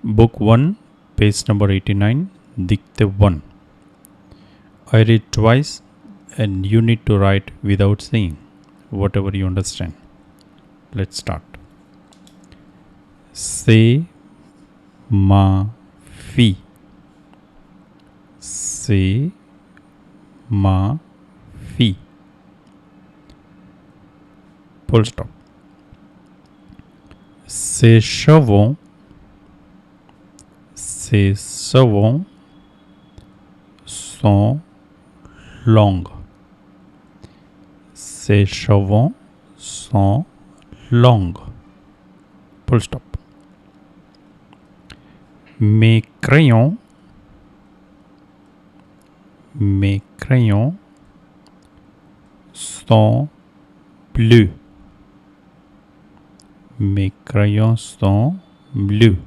Book 1, page number 89, Dictée 1. I read twice and you need to write without saying, whatever you understand. Let's start. C'est ma fille. C'est ma fille. Full stop. Ses cheveux sont longs. Ses cheveux sont longs. Full stop. Mes crayons sont bleus. Mes crayons sont bleus.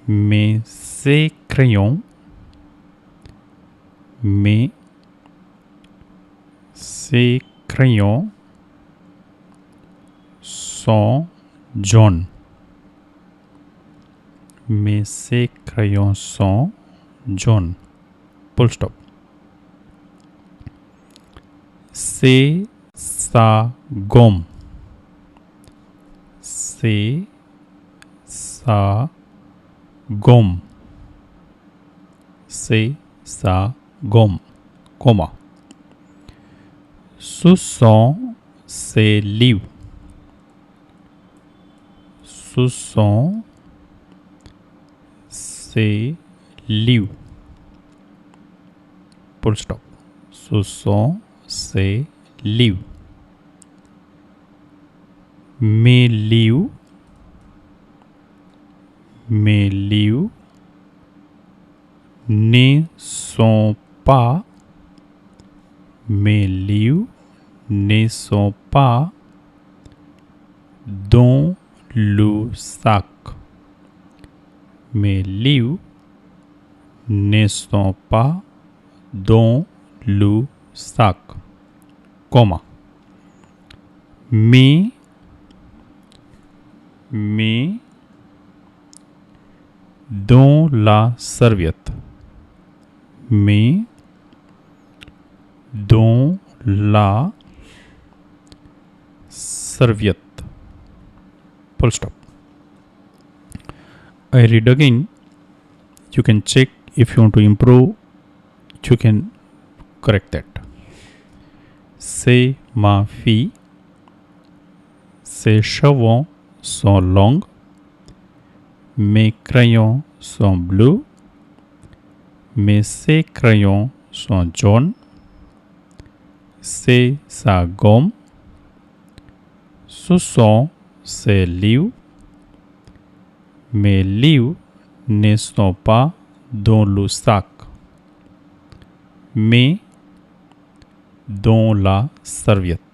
Mais ces crayons sont jaunes. Mais ces crayons sont jaunes. Full stop. C'est sa gomme. C'est sa gomme. C'est sa gomme. Comma. Ce sont ses livres. Ce sont ses livres. Full stop. Ce sont ses livres. Mes livres ne sont pas dans le sac. Mes livres ne sont pas dans le sac. Comma. Mais dans la serviette. Mais dans la serviette. Full stop. I read again. You can check if you want to improve. You can correct that. C'est ma fille. Ses cheveux sont longs. Mes crayons sont bleus. Mais ses crayons sont jaunes. C'est sa gomme. Ce sont ses livres. Mes livres ne sont pas dans le sac, mais dans la serviette.